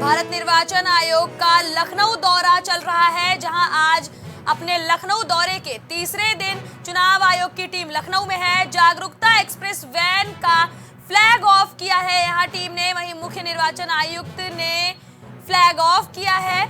भारत निर्वाचन आयोग का लखनऊ दौरा चल रहा है, जहां आज अपने लखनऊ दौरे के तीसरे दिन चुनाव आयोग की टीम लखनऊ में है। जागरूकता एक्सप्रेस वैन का फ्लैग ऑफ किया है यहां टीम ने, वहीं मुख्य निर्वाचन आयुक्त ने फ्लैग ऑफ किया है।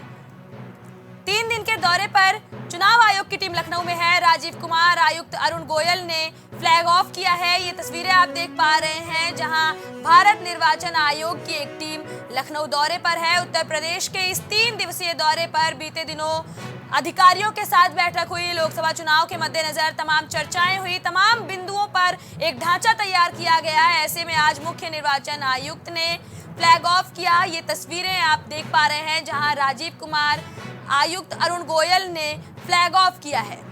3 दिन के दौरे पर चुनाव आयोग की टीम लखनऊ में है। राजीव कुमार, आयुक्त अरुण गोयल ने फ्लैग ऑफ किया है। ये तस्वीरें आप देख पा रहे हैं, जहां भारत निर्वाचन आयोग की एक टीम लखनऊ दौरे पर है। उत्तर प्रदेश के इस 3 दिवसीय दौरे पर बीते दिनों अधिकारियों के साथ बैठक हुई। लोकसभा चुनाव के मद्देनजर तमाम चर्चाएं हुई, तमाम बिंदुओं पर एक ढांचा तैयार किया गया है। ऐसे में आज मुख्य निर्वाचन आयुक्त ने फ्लैग ऑफ किया। ये तस्वीरें आप देख पा रहे हैं, जहां राजीव कुमार, आयुक्त अरुण गोयल ने फ्लैग ऑफ किया है।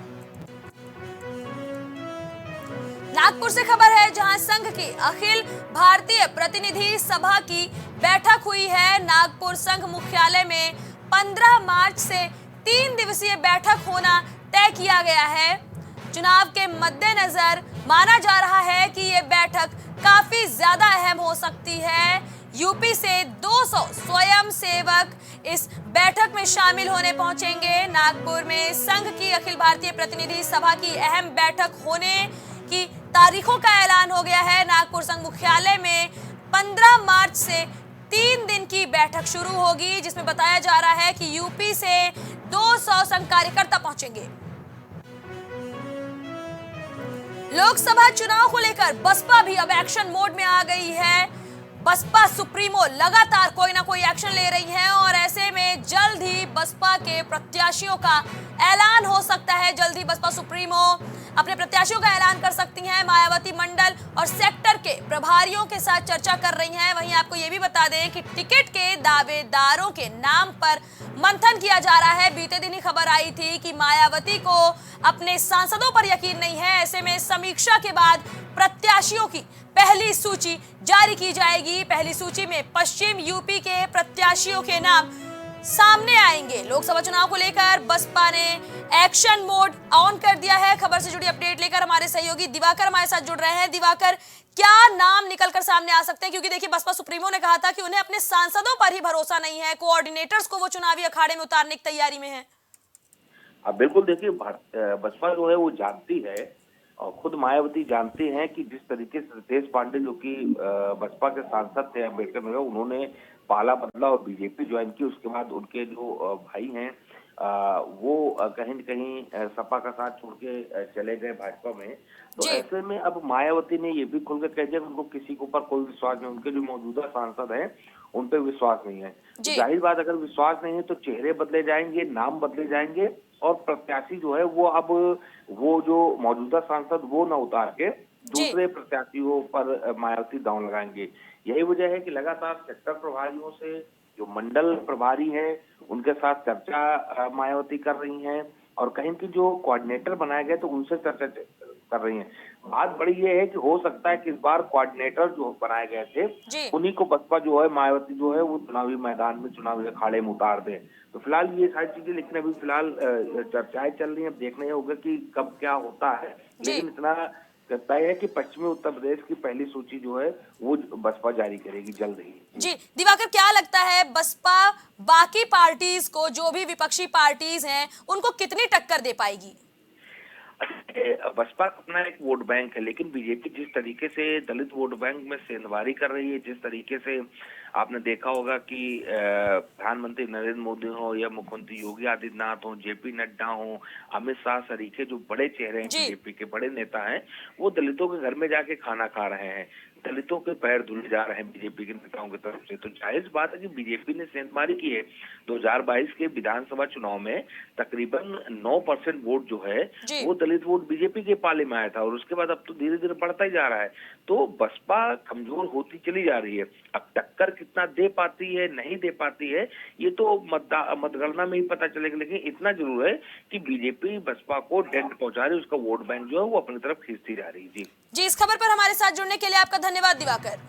नागपुर से खबर है, जहां संघ की अखिल भारतीय प्रतिनिधि सभा की बैठक हुई है। नागपुर संघ मुख्यालय में 15 मार्च से 3 दिवसीय बैठक होना तय किया गया है। चुनाव के मद्देनजर माना जा रहा है कि ये बैठक काफी ज्यादा अहम हो सकती है। यूपी से 200 स्वयंसेवक इस बैठक में शामिल होने पहुंचेंगे। नागपुर में संघ की अखिल भारतीय प्रतिनिधि सभा की अहम बैठक होने की तारीखों का ऐलान हो गया है। नागपुर संघ मुख्यालय में 15 मार्च से 3 दिन की बैठक शुरू होगी, जिसमें बताया जा रहा है कि यूपी से 200 संघ कार्यकर्ता पहुंचेंगे। लोकसभा चुनाव को लेकर बसपा भी अब एक्शन मोड में आ गई है। बसपा सुप्रीमो लगातार कोई ना कोई एक्शन ले रही है और ऐसे में जल्द ही बसपा के प्रत्याशियों का ऐलान हो सकता है। जल्द ही बसपा सुप्रीमो अपने प्रत्याशियों का ऐलान कर सकती हैं। मायावती मंडल और सेक्टर के प्रभारियों के साथ चर्चा कर रही हैं। वहीं आपको ये भी बता दें कि टिकट के दावेदारों के नाम पर मंथन किया जा रहा है। बीते दिन ही खबर आई थी कि मायावती को अपने सांसदों पर यकीन नहीं है। ऐसे में समीक्षा के बाद प्रत्याशियों की पहली सूची जारी की जाएगी। पहली सूची में पश्चिम यूपी के प्रत्याशियों के नाम सामने आएंगे। लोकसभा चुनाव को लेकर बसपा ने एक्शन मोड ऑन कर दिया है। खबर से जुड़ी अपडेट लेकर हमारे सहयोगी दिवाकर हमारे साथ जुड़ रहे हैं। दिवाकर, क्या नाम निकलकर सामने आ सकते हैं? क्योंकि देखिए, बसपा सुप्रीमो ने कहा था कि उन्हें अपने सांसदों पर ही भरोसा नहीं है, कोऑर्डिनेटर्स को वो चुनावी अखाड़े में उतारने की तैयारी में है। बिल्कुल, देखिए बसपा जो है वो जानती है और खुद मायावती जानती हैं कि जिस तरीके से रितेश पांडे जो कि बसपा के सांसद थे अम्बेडकर नगर, उन्होंने पाला बदला और बीजेपी ज्वाइन की। उसके बाद उनके जो भाई हैं वो कहीं न कहीं सपा का साथ छोड़ के चले गए भाजपा में। तो ऐसे में अब मायावती ने ये भी खुलकर कह दिया कि उनको किसी के ऊपर कोई विश्वास नहीं, उनके जो मौजूदा सांसद हैं उन पर विश्वास नहीं है। जाहिर बात, अगर विश्वास नहीं है तो चेहरे बदले जाएंगे, नाम बदले जाएंगे और प्रत्याशी जो है वो जो मौजूदा सांसद वो न उतार के दूसरे प्रत्याशियों पर मायावती दांव लगाएंगे। यही वजह है कि लगातार सेक्टर प्रभारियों से जो मंडल प्रभारी हैं उनके साथ चर्चा मायावती कर रही हैं और कहीं की जो कोऑर्डिनेटर बनाए गए तो उनसे चर्चा कर रही हैं। बात बड़ी ये है कि हो सकता है कि इस बार कोऑर्डिनेटर जो बनाए गए थे उन्हीं को बसपा जो है, मायावती जो है वो चुनावी मैदान में, चुनावी अखाड़े में उतार दे। तो फिलहाल ये सारी चीजें, लेकिन अभी फिलहाल चर्चाएं चल रही हैं। अब देखना होगा कि कब क्या होता है। लेकिन इतना तय है कि पश्चिमी उत्तर प्रदेश की पहली सूची जो है वो बसपा जारी करेगी जल्द ही। जी दिवाकर, क्या लगता है बसपा बाकी पार्टीज को, जो भी विपक्षी पार्टीज हैं, उनको कितनी टक्कर दे पाएगी? बसपा अपना एक वोट बैंक है, लेकिन बीजेपी जिस तरीके से दलित वोट बैंक में सेंधमारी कर रही है, जिस तरीके से आपने देखा होगा कि प्रधानमंत्री नरेंद्र मोदी हो या मुख्यमंत्री योगी आदित्यनाथ हो, जेपी नड्डा हो, अमित शाह सरीखे जो बड़े चेहरे हैं, बीजेपी के बड़े नेता हैं, वो दलितों के घर में जाके खाना खा रहे हैं, दलितों के पैर धुले जा रहे हैं बीजेपी के नेताओं की तरफ से। तो जाहिर बात है कि बीजेपी ने सेंधमारी की है। 2022 के विधानसभा चुनाव में तकरीबन 9% वोट जो है वो दलित वोट बीजेपी के पाले में आया था और उसके बाद अब तो धीरे धीरे बढ़ता ही जा रहा है। तो बसपा कमजोर होती चली जा रही है। अब टक्कर कितना दे पाती है, नहीं दे पाती है, ये तो मतगणना में ही पता चलेगा। लेकिन इतना जरूर है कि बीजेपी बसपा को डेंट पहुंचा रही है, उसका वोट बैंक जो है वो अपनी तरफ खींचती जा रही है। जी, इस खबर पर हमारे साथ जुड़ने के लिए आपका धन्यवाद दिवाकर।